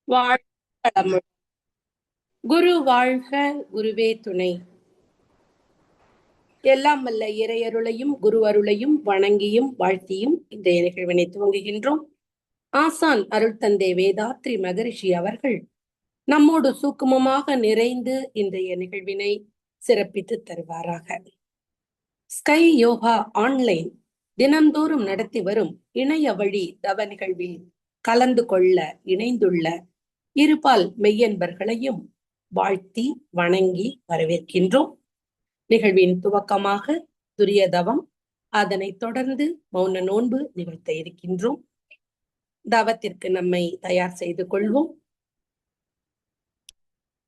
வாழ்க. குரு வாழ்க, குருவே துணை. எல்லாம் வல்ல இறையருளையும் குரு அருளையும் வணங்கியும் வாழ்த்தியும் இன்றைய நிகழ்வினை துவங்குகின்றோம். ஆசான் அருள் தந்தை வேதாத்ரி மகரிஷி அவர்கள் நம்மோடு சூக்குமமாக நிறைந்து இன்றைய நிகழ்வினை சிறப்பித்து தருவாராக. ஸ்கை யோகா ஆன்லைன் தினந்தோறும் நடத்தி வரும் இணைய வழி தவ நிகழ்வில் கலந்து கொள்ள இணைந்துள்ள இருபால் மெய்யன்பர்களையும் வாழ்த்தி வணங்கி வரவேற்கின்றோம். நிகழ்வின் துவக்கமாக துரியதவம், அதனைத் தொடர்ந்து மௌன நோன்பு நிகழ்த்த இருக்கின்றோம். தவத்திற்கு நம்மை தயார் செய்து கொள்வோம்.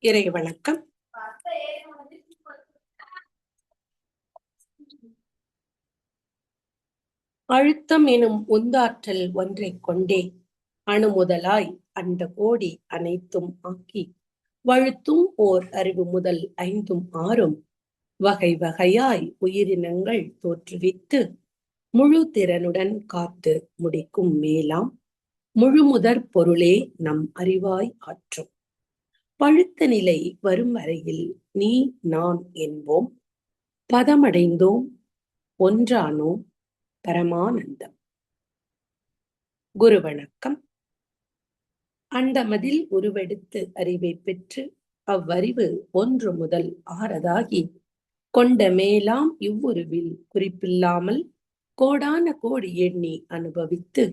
இறை வணக்கம். அழுத்தம் எனும் உந்தாற்றல் ஒன்றைக் கொண்டே அணுமுதலாய் அண்ட கோடி அனைத்தும் ஆக்கி வழுத்தும் ஓர் அறிவு முதல் ஐந்தும் ஆறும் வகை வகையாய் உயிரினங்கள் தோற்றுவித்து முழு திறனுடன் காத்து முடிக்கும் மேலாம் முழுமுதற் பொருளே நம் அறிவாய் ஆற்றும். பழுத்த நிலை வரும் வரையில் நீ நான் என்போம், பதமடைந்தோம், ஒன்றானோம், பரமானந்தம். குரு வணக்கம். அண்டமதில் உருவெடுத்து அறிவை பெற்று அவ்வறிவு ஒன்று முதல் ஆறதாகி கொண்ட மேலாம் இவ்வுருவில் குறிப்பில்லாமல் கோடான கோடி எண்ணி அனுபவித்து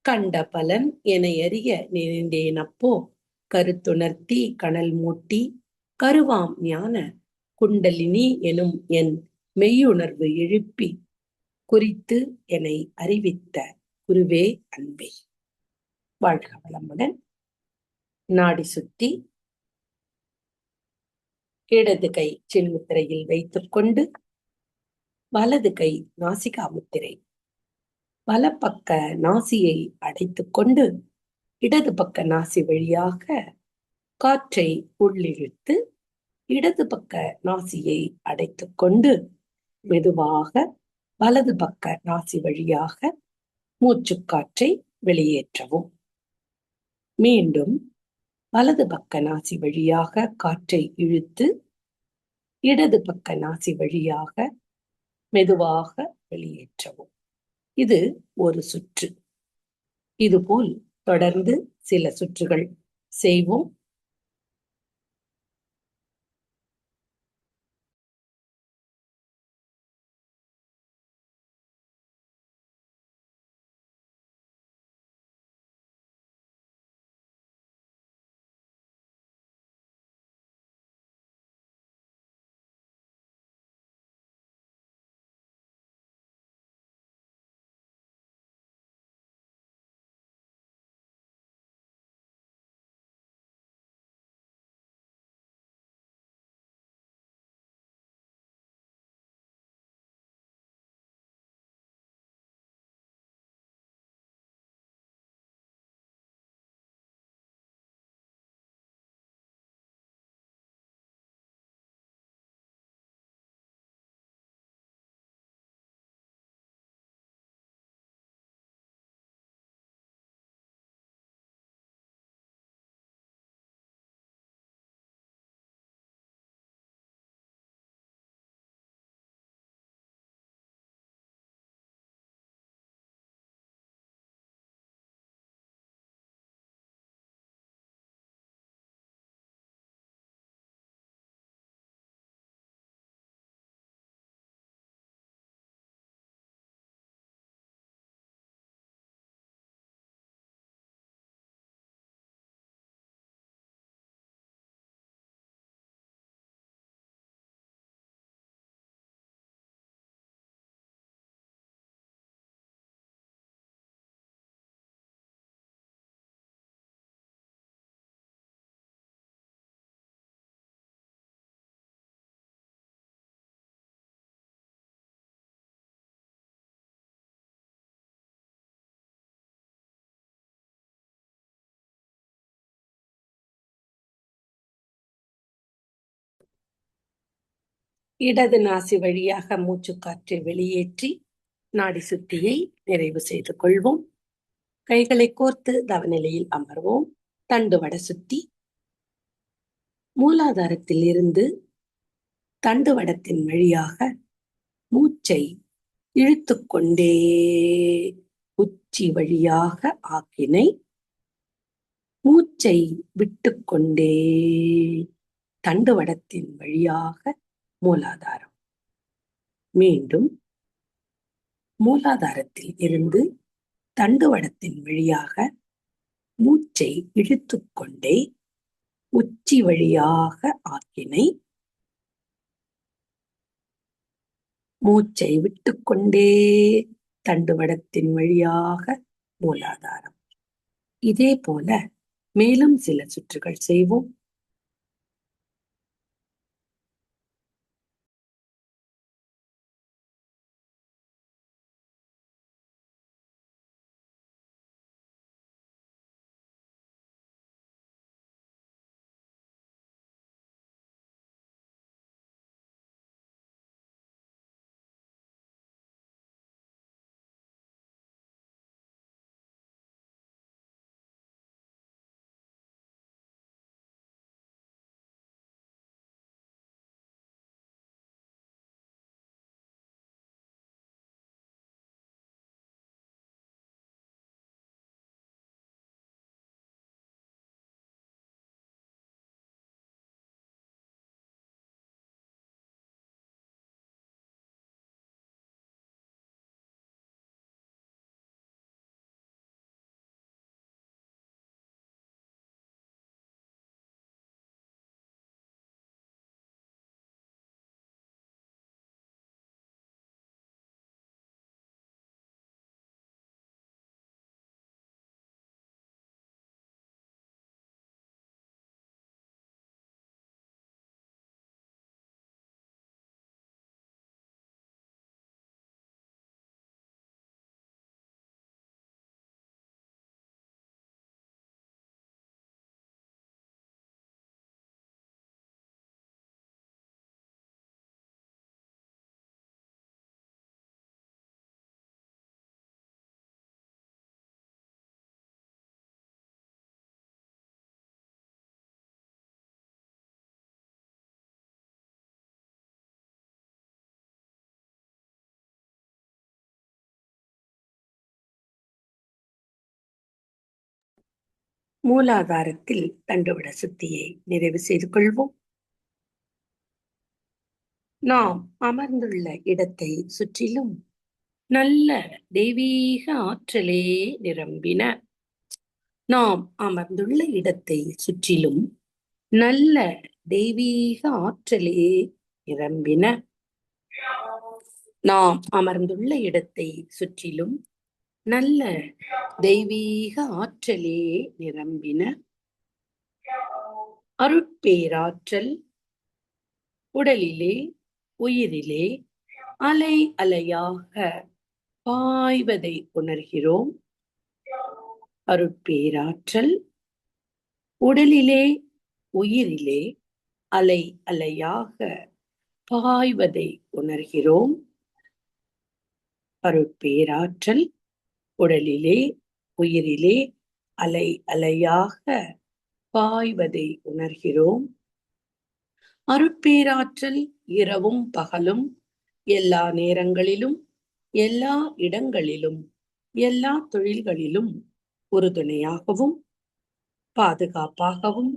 கண்ட பலன் என அறிய நிறைந்தேனப்போ கருத்துணர்த்தி கனல் மூட்டி கருவாம் ஞான குண்டலினி எனும் என் மெய்யுணர்வு எழுப்பி குறித்து என்னை அறிவித்த குருவே அன்பே. வாழ்க வளமுடன். நாடி சுத்தி இடது கை சின்முத்திரையில் வைத்துக் கொண்டு வலது கை நாசிகா முத்திரை, வலப்பக்க நாசியை அடைத்துக் கொண்டு இடது பக்க நாசி வழியாக காற்றை உள்ளிழுத்து இடது பக்க நாசியை அடைத்துக் கொண்டு மெதுவாக வலது பக்க நாசி வழியாக மூச்சுக்காற்றை வெளியேற்றவும். மீண்டும் வலது பக்க நாசி வழியாக காற்றை இழுத்து இடது பக்க நாசி வழியாக மெதுவாக வெளியேற்றவும். இது ஒரு சுற்று. இதுபோல் தொடர்ந்து சில சுற்றுகள் செய்வோம். இடது நாசி வழியாக மூச்சுக்காற்றை வெளியேற்றி நாடி சுத்தியை நிறைவு செய்து கொள்வோம். கைகளை கோர்த்து தவநிலையில் அமர்வோம். தண்டுவட சுத்தி மூலாதாரத்தில் இருந்து தண்டுவடத்தின் வழியாக மூச்சை இழுத்துக்கொண்டே உச்சி வழியாக ஆக்கினை, மூச்சை விட்டுக்கொண்டே தண்டுவடத்தின் வழியாக மூலாதாரம். மீண்டும் மூலாதாரத்தில் இருந்து தண்டுவடத்தின் வழியாக மூச்சை இழுத்துக்கொண்டே உச்சி வழியாக ஆக்கினை, மூச்சை விட்டுக்கொண்டே தண்டுவடத்தின் வழியாக மூலாதாரம். இதே போல மேலும் சில சுற்றுகள் செய்வோம். மூலாதாரத்தில் தண்டுவட சுத்தியை நிறைவு செய்து கொள்வோம். நாம் அமர்ந்துள்ள இடத்தை சுற்றிலும் நல்ல தெய்வீக ஆற்றலே நிரம்பின. நாம் அமர்ந்துள்ள இடத்தை சுற்றிலும் நல்ல தெய்வீக ஆற்றலே நிரம்பின. நாம் அமர்ந்துள்ள இடத்தை சுற்றிலும் நல்ல தெய்வீக ஆற்றலே நிரம்பின. அருட்பேராற்றல் உடலிலே உயிரிலே அலை அலையாக பாய்வதை உணர்கிறோம். அருட்பேராற்றல் உடலிலே உயிரிலே அலை அலையாக பாய்வதை உணர்கிறோம். அருட்பேராற்றல் உடலிலே உயிரிலே அலை அலையாக பாய்வதை உணர்கிறோம். அருட்பேராற்றல் இரவும் பகலும் எல்லா நேரங்களிலும் எல்லா இடங்களிலும் எல்லா தொழில்களிலும் உறுதுணையாகவும் பாதுகாப்பாகவும்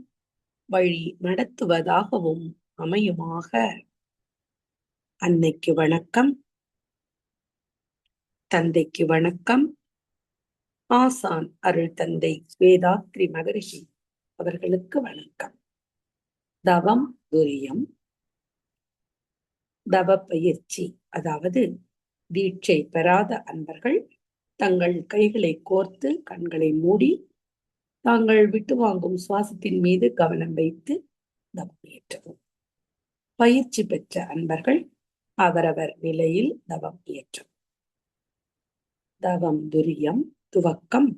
வழி நடத்துவதாகவும் அமையுமாக. அன்னைக்கு வணக்கம், தந்தைக்கு வணக்கம். ஆசான் அருள் தந்தை வேதாத்ரி மகரிஷி அவர்களுக்கு வணக்கம். தவம் துரியம். தவ பயிற்சி, அதாவது தீட்சை பெறாத அன்பர்கள் தங்கள் கைகளை கோர்த்து கண்களை மூடி தாங்கள் விட்டு வாங்கும் சுவாசத்தின் மீது கவனம் வைத்து தவம் இயற்றவும். பயிற்சி பெற்ற அன்பர்கள் அவரவர் நிலையில் தவம் இயற்றவும். தவம் துரியம், துவக்கம்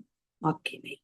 ஆக்கினை.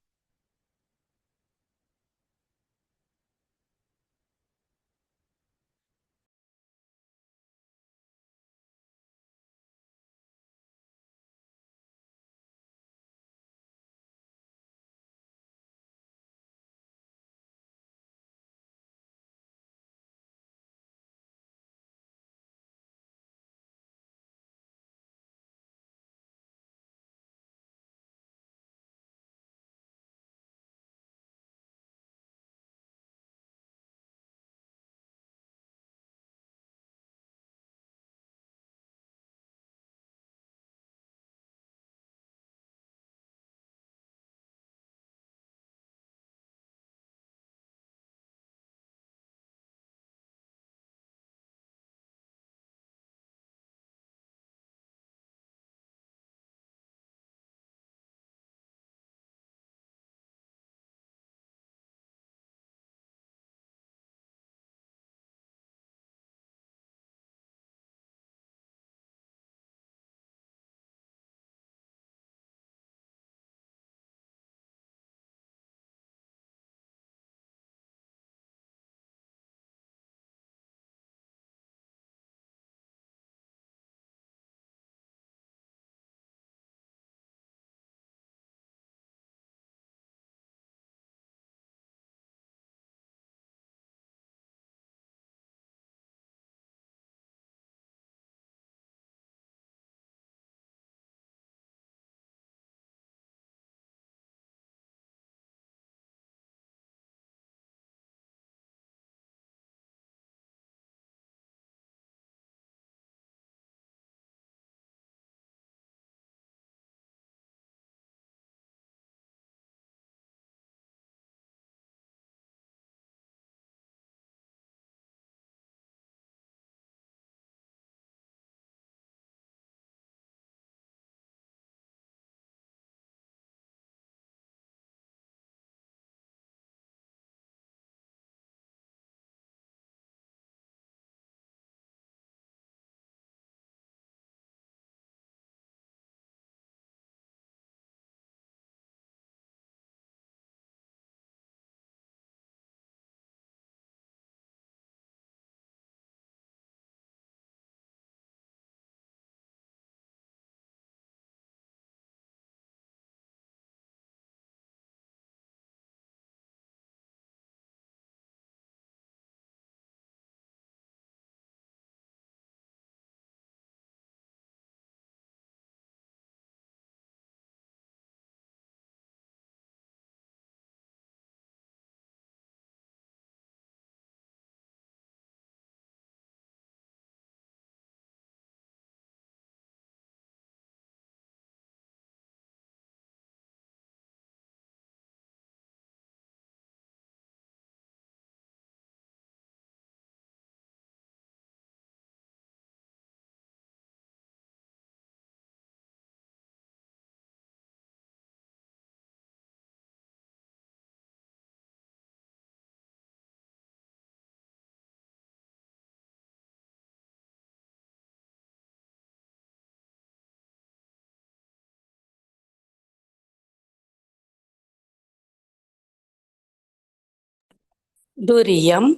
துரியம்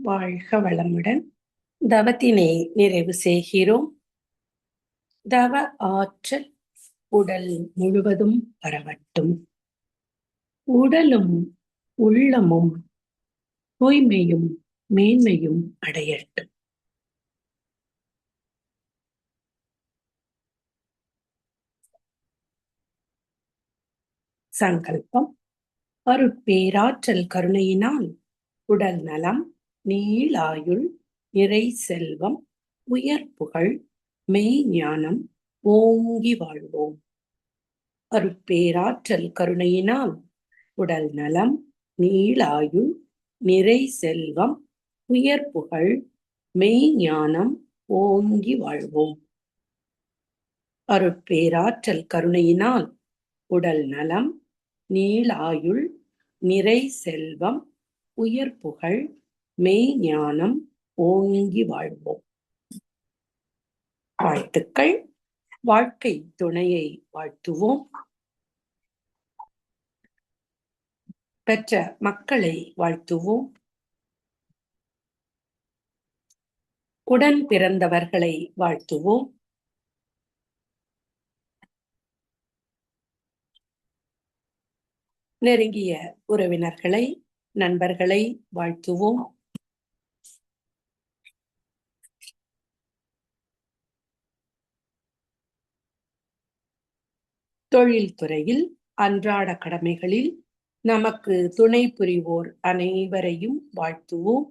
வாழ்க வளமுடன். தவத்தினை நிறைவு செய்கிறோம். தவ ஆற்றல் உடல் முழுவதும் பரவட்டும். உடலும் உள்ளமும் தூய்மையும் மேன்மையும் அடையட்டும். சங்கல்பம். அருட்பேராற்றல் கருணையினால் உடல் நலம், நீளாயுள், நிறை செல்வம், உயர் புகழ், மெய் ஞானம் ஓங்கி வாழ்வோம். அருட்பேராற்றல் கருணையினால் உடல் நலம், நீளாயுள், நிறை செல்வம், உயர் புகழ், மெய் ஞானம் ஓங்கி வாழ்வோம். அருட்பேராற்றல் கருணையினால் உடல் நலம், நீளாயுள், நிறை செல்வம், உயர் புகழ், மெய் ஞானம் ஓங்கி வாழ்வோம். வாழ்த்துக்கள். வாழ்க்கை துணையை வாழ்த்துவோம். பெற்ற மக்களை வாழ்த்துவோம். உடன் பிறந்தவர்களை வாழ்த்துவோம். நெருங்கிய உறவினர்களை, நண்பர்களை வாழ்த்துவோம். தொழில் துறையில், அன்றாட கடமைகளில் நமக்கு துணை புரிவோர் அனைவரையும் வாழ்த்துவோம்.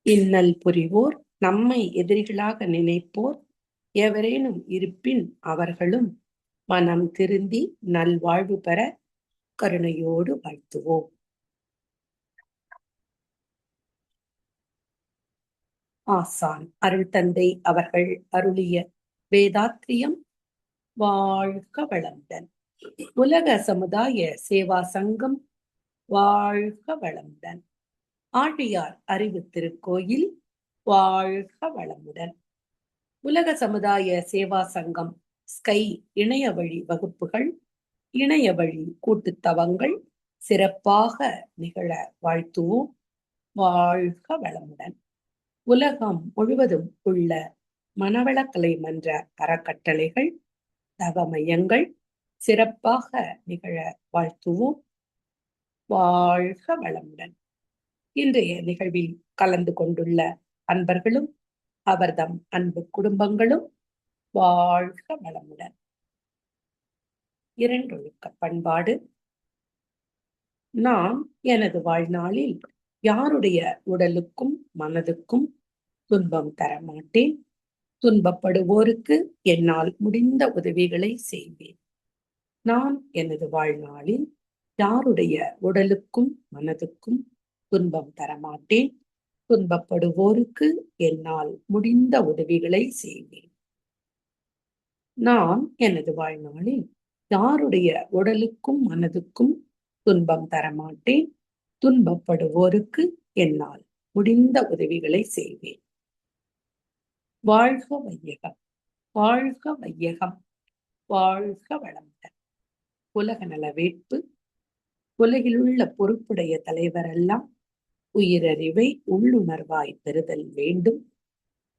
இன்னல் புரிவோர், நம்மை எதிரிகளாக நினைப்போர் எவரேனும் இருப்பின் அவர்களும் மனம் திருந்தி நல்வாழ்வு பெற கருணையோடு வாழ்த்துவோம். ஆசான் அருள் தந்தை அவர்கள் அருளிய வேதாத்திரியம் வாழ்க வளமுடன். உலக சமுதாய சேவா சங்கம் வாழ்க வளமுடன். ஆழியார் அறிவு திருக்கோயில் வாழ்க வளமுடன். உலக சமுதாய சேவா சங்கம் ஸ்கை இணைய வழி வகுப்புகள், இணைய வழி கூட்டுத்தவங்கள் சிறப்பாக நிகழ வாழ்த்துவோம். வாழ்க வளமுடன். உலகம் முழுவதும் உள்ள மனவளக்கலை மன்ற அறக்கட்டளைகள், தவ மையங்கள் சிறப்பாக நிகழ வாழ்த்துவோம். வாழ்க வளமுடன். இன்றைய நிகழ்வில் கலந்து கொண்டுள்ள அன்பர்களும் அவர்தம் அன்பு குடும்பங்களும் வாழ்க வளமுடன். இரண்டொழுக்க பண்பாடு. நான் எனது வாழ்நாளில் யாருடைய உடலுக்கும் மனதுக்கும் துன்பம் தரமாட்டேன். துன்பப்படுவோருக்கு என்னால் முடிந்த உதவிகளை செய்வேன். நான் எனது வாழ்நாளில் யாருடைய உடலுக்கும் மனதுக்கும் துன்பம் தரமாட்டேன். துன்பப்படுவோருக்கு என்னால் முடிந்த உதவிகளை செய்வேன். நான் எனது வாழ்நாளில் யாருடைய உடலுக்கும் மனதுக்கும் துன்பம் தரமாட்டேன். துன்பப்படுவோருக்கு என்னால் முடிந்த உதவிகளை செய்வேன். வாழ்க வையகம், வாழ்க வையகம், வாழ்க வளமுடன். உலக நலவேட்பு. உலகிலுள்ள பொறுப்புடைய தலைவரெல்லாம் உயிரறிவை உள்ளுணர்வாய் பெறுதல் வேண்டும்.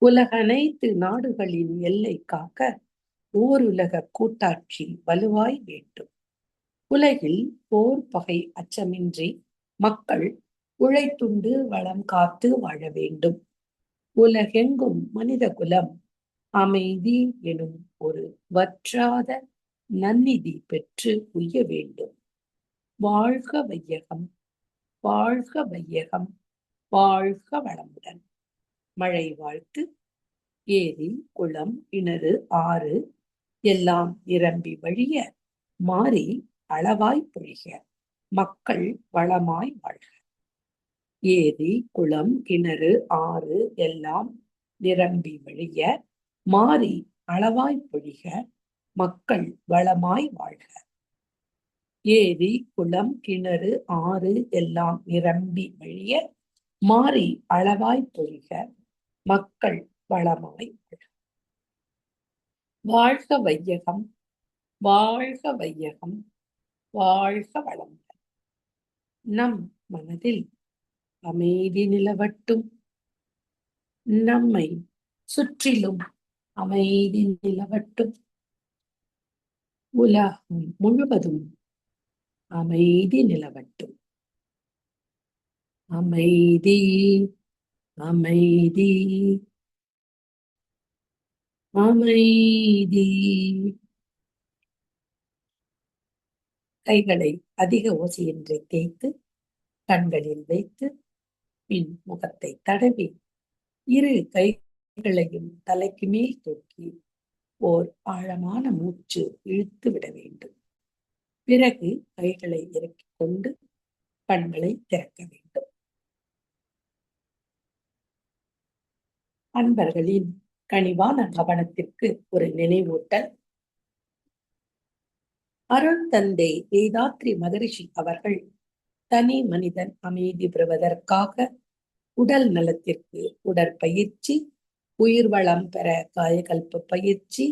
உலக அனைத்து நாடுகளின் எல்லை காக்க ஓருலக கூட்டாட்சி வலுவாய் வேண்டும். உலகில் போர் பகை அச்சமின்றி மக்கள் உழைத்துண்டு வளம் காத்து வாழ வேண்டும். உலகெங்கும் மனித குலம் அமைதி எனும் ஒரு வற்றாத நன்னிதி பெற்று உய்ய வேண்டும். வாழ்க வையகம், வாழ்க வையகம், வாழ்க வளமுடன். மழை வாழ்த்து. ஏரி, குளம், கிணறு, ஆறு எல்லாம் நிரம்பி வழிய மாறி அளவாய் பொழிக, மக்கள் வளமாய் வாழ்க. ஏரி, குளம், கிணறு, ஆறு எல்லாம் நிரம்பி வழிய மாறி அளவாய் பொழிக, மக்கள் வளமாய் வாழ்க. ஏரி, குளம், கிணறு, ஆறு எல்லாம் நிரம்பி வழிய மாறி அளவாய் பொழிக, மக்கள் வளமாய் வாழ்க வையகம், வாழ்க வையகம், வாழ்க வளம். நம் மனதில் அமைதி நிலவட்டும், நம்மை சுற்றிலும் அமைதி நிலவட்டும், உலகம் முழுவதும் அமைதி நிலவட்டும். அமைதி, அமைதி, அமைதி. கைகளை அதிக ஓசையின்றி தேய்த்து கண்களில் வைத்து பின் முகத்தை தடவி இரு கைகளையும் தலைக்கு மேல் தூக்கி ஓர் ஆழமான மூச்சு இழுத்து விட வேண்டும். பிறகு கைகளை இறக்கிக் கொண்டு கண்களை திறக்க வேண்டும். அன்பர்களின் கனிவான கவனத்திற்கு ஒரு நினைவூட்டல். அருள் தந்தை வேதாத்ரி மகரிஷி அவர்கள் தனி மனிதன் அமைதி பெறுவதற்காக உடல் நலத்திற்கு உடற்பயிற்சி, உயிர் வளம் பெற காயகல்ப பயிற்சி,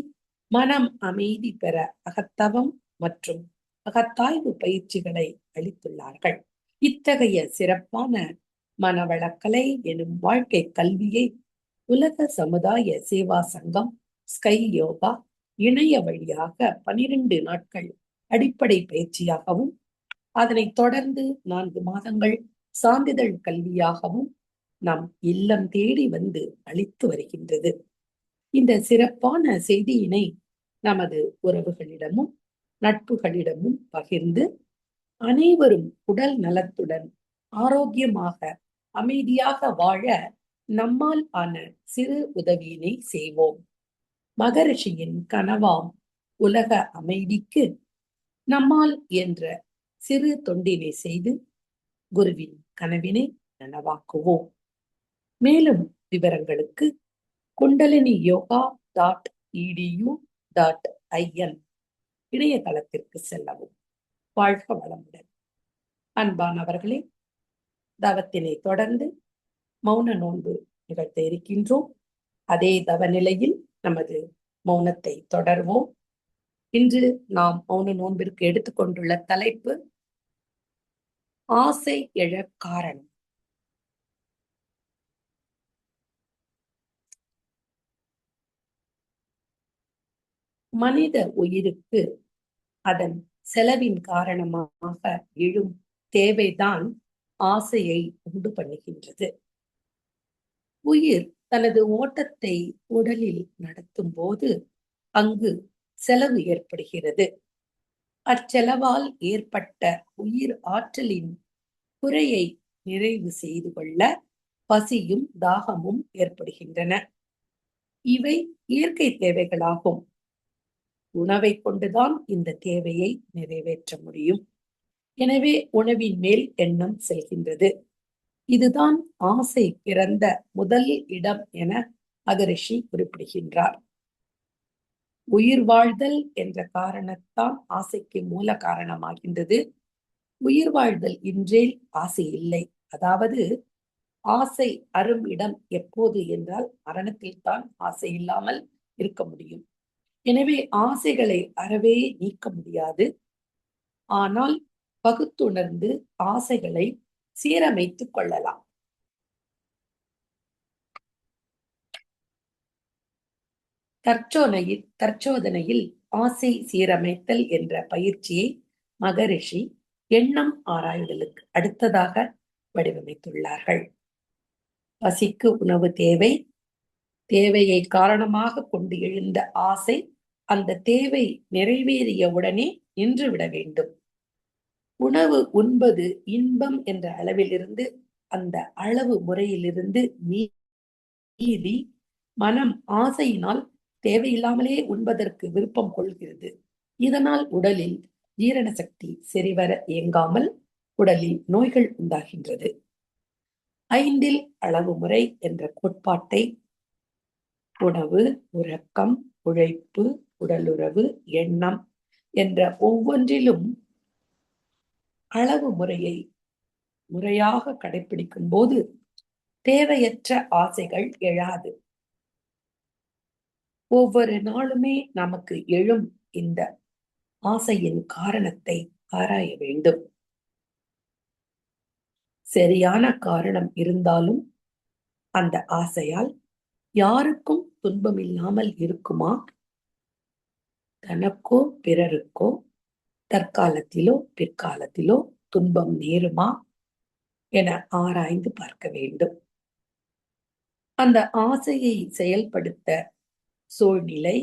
மனம் அமைதி பெற அகத்தவம் மற்றும் அகத்தாய்வு பயிற்சிகளை அளித்துள்ளார்கள். இத்தகைய சிறப்பான மனவளக்கலை எனும் வாழ்க்கை கல்வியை உலக சமுதாய சேவா சங்கம் ஸ்கை யோகா இணைய வழியாக 12 நாட்கள் அடிப்படை பயிற்சியாகவும் அதனைத் தொடர்ந்து 4 மாதங்கள் சான்றிதழ் கல்வியாகவும் நம் இல்லம் தேடி வந்து அளித்து வருகின்றது. இந்த சிறப்பான செய்தியினை நமது உறவுகளிடமும் நட்புகளிடமும் பகிர்ந்து அனைவரும் உடல் நலத்துடன் ஆரோக்கியமாக அமைதியாக வாழ நம்மால் ஆன சிறு உதவியினை செய்வோம். மகரிஷியின் கனவாம் உலக அமைதிக்கு நம்மால் என்ற சிறு தொண்டினை செய்து குருவின் கனவினை நனவாக்குவோம். மேலும் விவரங்களுக்கு kundaliniyoga.edu.in இணையதளத்திற்கு செல்லவும். வாழ்க வளமுடன். அன்பானவர்களே, தவத்தினை தொடர்ந்து மௌன நோன்பு நிகழ்த்த இருக்கின்றோம். அதே தவ நிலையில் நமது மௌனத்தை தொடர்வோம். இன்று நாம் மௌன நோன்பிற்கு எடுத்துக்கொண்டுள்ள தலைப்பு ஆசை எழ காரணம். மனித உயிருக்கு அதன் செலவின் காரணமாக எழும் தேவைதான் ஆசையை உண்டு பண்ணுகின்றது. உயிர் தனது ஓட்டத்தை உடலில் நடத்தும் போது அங்கு செலவு ஏற்படுகிறது. அச்செலவால் ஏற்பட்ட உயிர் ஆற்றலின் குறையை நிறைவு செய்து கொள்ள பசியும் தாகமும் ஏற்படுகின்றன. இவை இயற்கை தேவைகளாகும். உணவை கொண்டுதான் இந்த தேவையை நிறைவேற்ற முடியும். எனவே உணவின் மேல் எண்ணம் செல்கின்றது. இதுதான் ஆசை பிறந்த முதல் இடம் என மகரிஷி குறிப்பிடுகின்றார். உயிர் வாழ்தல் என்ற காரணத்தான் ஆசைக்கு மூல காரணமாகின்றது. உயிர் வாழ்தல் இன்றேல் ஆசை இல்லை. அதாவது ஆசை அரும் இடம் எப்போது என்றால் மரணத்தில் தான் ஆசை இல்லாமல் இருக்க முடியும். எனவே ஆசைகளை அறவே நீக்க முடியாது. ஆனால் பகுத்துணர்ந்து ஆசைகளை சீரமைத்துக் கொள்ளலாம். தற்சோதனையில் ஆசை சீரமைத்தல் என்ற பயிற்சியை மகரிஷி எண்ணம் ஆராய்தலுக்கு அடுத்ததாக வடிவமைத்துள்ளார்கள். பசிக்கு உணவு தேவை. தேவையை காரணமாக கொண்டு எழுந்த ஆசை அந்த தேவை நிறைவேறிய உடனே நின்றுவிட வேண்டும். உணவு உண்பது இன்பம் என்ற அளவிலிருந்து அந்த அளவு முறையிலிருந்து மீறி மனம் ஆசையினால் தேவையில்லாமலே உண்பதற்கு விருப்பம் கொள்கிறது. இதனால் உடலில் ஜீரண சக்தி சரிவர இயங்காமல் உடலில் நோய்கள் உண்டாகின்றது. 5 அளவு முறை என்ற கோட்பாட்டை உணவு, உறக்கம், உழைப்பு, உடலுறவு, எண்ணம் என்ற ஒவ்வொன்றிலும் அளவு முறையை முறையாக கடைபிடிக்கும் போது தேவையற்ற ஆசைகள் எழாது. ஒவ்வொரு நாளுமே நமக்கு எழும் இந்த ஆசையின் காரணத்தை ஆராய வேண்டும். சரியான காரணம் இருந்தாலும் அந்த ஆசையால் யாருக்கும் துன்பமில்லாமல் இருக்குமா? தனக்கோ பிறருக்கோ தற்காலத்திலோ பிற்காலத்திலோ துன்பம் நேருமா என ஆராய்ந்து பார்க்க வேண்டும். அந்த ஆசையை செயல்படுத்த சூழ்நிலை,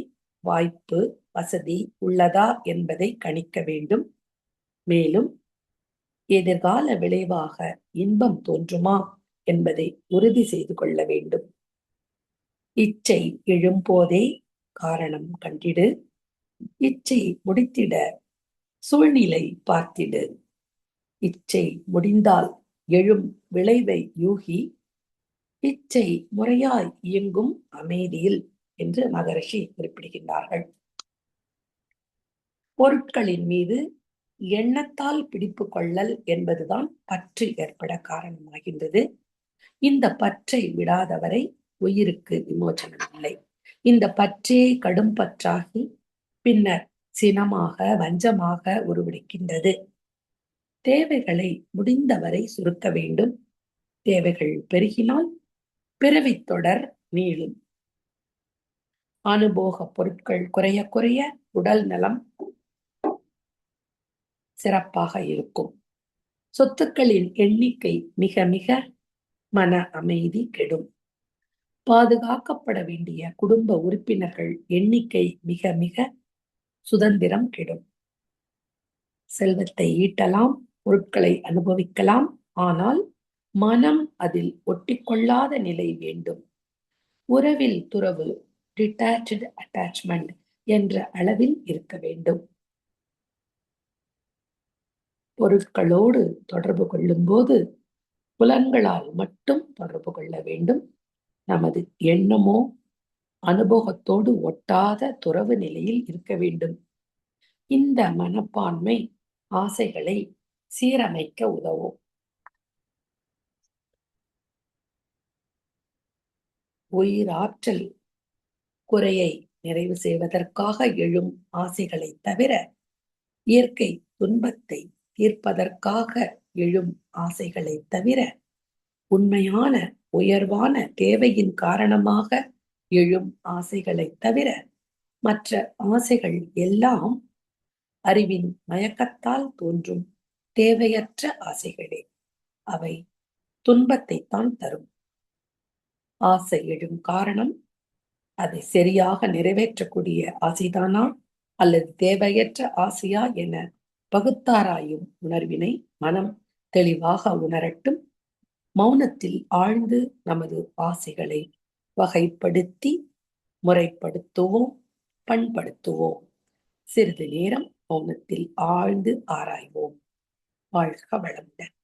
வாய்ப்பு, வசதி உள்ளதா என்பதை கணிக்க வேண்டும். மேலும் எதிர்கால விளைவாக இன்பம் தோன்றுமா என்பதை உறுதி செய்து கொள்ள வேண்டும். இச்சை எழும்போதே காரணம் கண்டிடு, இச்சை முடித்திட சூழ்நிலை பார்த்திடு, இச்சை முடிந்தால் எழும் விளைவை யூகி, இச்சை முறையாய் இயங்கும் அமைதியில் என்று மகரிஷி குறிப்பிடுகின்றார்கள். பொருட்களின் மீது எண்ணத்தால் பிடிப்பு கொள்ளல் என்பதுதான் பற்று ஏற்பட காரணமாகின்றது. இந்த பற்றை விடாதவரை உயிருக்கு விமோசனம் இல்லை. இந்த பற்றே கடும் பற்றாகி பின்னர் சினமாக, வஞ்சமாக உருவெடுக்கின்றது. தேவைகளை முடிந்தவரை சுருக்க வேண்டும். தேவைகள் பெருகினால் பிறவித் தொடர் நீளும். அனுபோக பொருட்கள் குறைய குறைய உடல் நலம் சிறப்பாக இருக்கும். சொத்துக்களின் எண்ணிக்கை மிக மிக மன அமைதி கெடும். பாதுகாக்கப்பட வேண்டிய குடும்ப உறுப்பினர்கள் எண்ணிக்கை மிக மிக சுதந்திரம் கெடும். செல்வத்தை ஈட்டலாம், பொருட்களை அனுபவிக்கலாம், ஆனால் மனம் அதில் ஒட்டிக்கொள்ளாத நிலை வேண்டும். உறவில் துறவு, டிட்டாச்டு அட்டாச்மெண்ட் என்ற அளவில் இருக்க வேண்டும். பொருட்களோடு தொடர்பு கொள்ளும் போது புலன்களால் மட்டும் தொடர்பு கொள்ள வேண்டும். நமது எண்ணமோ அனுபவத்தோடு ஒட்டாத துறவு நிலையில் இருக்க வேண்டும். இந்த மனப்பான்மை ஆசைகளை சீரமைக்க உதவும். உயிராற்றல் குறையை நிறைவு செய்வதற்காக எழும் ஆசைகளை தவிர, இயற்கை துன்பத்தை தீர்ப்பதற்காக எழும் ஆசைகளை தவிர, உண்மையான உயர்வான தேவையின் காரணமாக எழும் ஆசைகளை தவிர மற்ற ஆசைகள் எல்லாம் அறிவின் மயக்கத்தால் தோன்றும் தேவையற்ற ஆசைகளே. அவை துன்பத்தைத்தான் தரும். ஆசை எழும் காரணம் அதை சரியாக நிறைவேற்றக்கூடிய ஆசைதானா அல்லது தேவையற்ற ஆசையா என பகுத்தாராயும் உணர்வினை மனம் தெளிவாக உணரட்டும். மௌனத்தில் ஆழ்ந்து நமது ஆசைகளை வகைப்படுத்தி முறைப்படுத்துவோம், பண்படுத்துவோம். சிறிது நேரம் மௌனத்தில் ஆழ்ந்து ஆராய்வோம். வாழ்க வளமுடன்.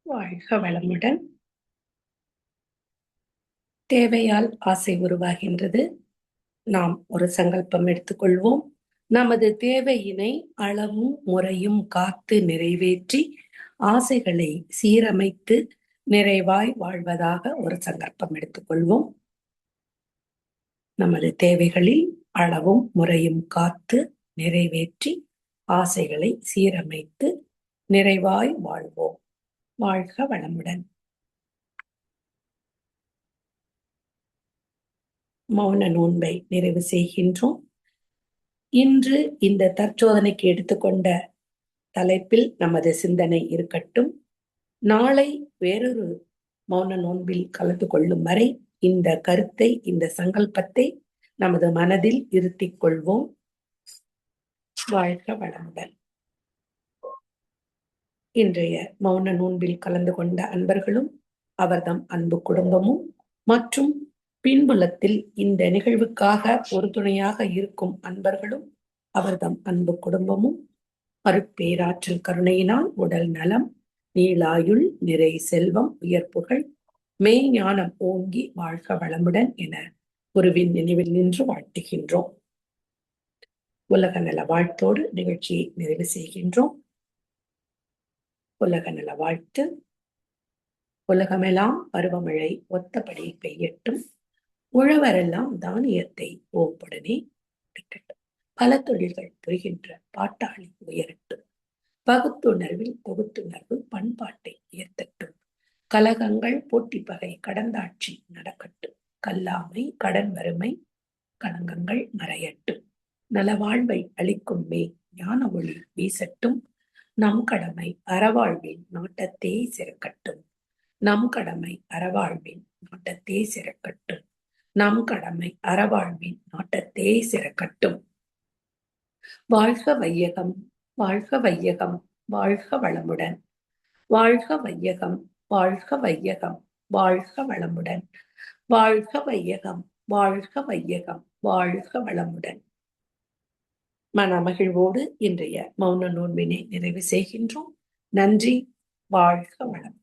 வாழ்க வளமுடன். தேவையால் ஆசை உருவாகின்றது. நாம் ஒரு சங்கல்பம் எடுத்துக்கொள்வோம். நமது தேவையினை அளவும் முறையும் காத்து நிறைவேற்றி ஆசைகளை சீரமைத்து நிறைவாய் வாழ்வதாக ஒரு சங்கல்பம் எடுத்துக்கொள்வோம். நமது தேவைகளில் அளவும் முறையும் காத்து நிறைவேற்றி ஆசைகளை சீரமைத்து நிறைவாய் வாழ்வோம். வாழ்க வளமுடன். மௌன நோன்பை நிறைவு செய்கின்றோம். இன்று இந்த தற்சோதனைக்கு எடுத்துக்கொண்ட தலைப்பில் நமது சிந்தனை இருக்கட்டும். நாளை வேறொரு மௌன நோன்பில் கலந்து கொள்ளும் வரை இந்த கருத்தை, இந்த சங்கல்பத்தை நமது மனதில் இருத்திக் கொள்வோம். வாழ்க வளமுடன். இன்றைய மௌன நோன்பில் கலந்து கொண்ட அன்பர்களும் அவர்தம் அன்பு குடும்பமும் மற்றும் பின்புலத்தில் இந்த நிகழ்வுக்காக உறுதுணையாக இருக்கும் அன்பர்களும் அவர்தம் அன்பு குடும்பமும் அருட்பேராற்றல் கருணையினால் உடல் நலம், நீளாயுள், நிறை செல்வம், உயர்ப்புகள், மெய்ஞானம் ஓங்கி வாழ்க வளமுடன் என குருவின் நினைவில் நின்று வாழ்த்துகின்றோம். உலக நல வாழ்த்தோடு நிகழ்ச்சியை நிறைவு செய்கின்றோம். உலக நல வாழ்த்து. உலகமெல்லாம் பருவமழை ஒத்தபடி பெய்யட்டும். உழவரெல்லாம் தானியத்தை ஓப்புடனே எடுக்கட்டும். பல தொழில்கள் புரிகின்ற பாட்டாளி உயரட்டும். பகுத்துணர்வில் தொகுத்துணர்வு பண்பாட்டை உயர்த்தட்டும். கலகங்கள், போட்டி பகை கடந்தாட்சி நடக்கட்டும். கல்லாமை, கடன் வறுமை, களங்கங்கள் மறையட்டும். நலவாழ்வை அளிக்கும் ஞான ஒளி வீசட்டும். நம் கடமை அறவாழ்வின் நாட்டத்தே சிறக்கட்டும். நம் கடமை அறவாழ்வின் நாட்டத்தே சிறக்கட்டும். நம் கடமை அறவாழ்வின் நாட்டத்தே சிறக்கட்டும். வாழ்க வையகம், வாழ்க வையகம், வாழ்க வளமுடன். வாழ்க வையகம், வாழ்க வையகம், வாழ்க வளமுடன். வாழ்க வையகம், வாழ்க வையகம், வாழ்க வளமுடன். மனமகிழ்வோடு இன்றைய மௌன நோன்பினை நிறைவு செய்கின்றோம். நன்றி. வாழ்க வளம்.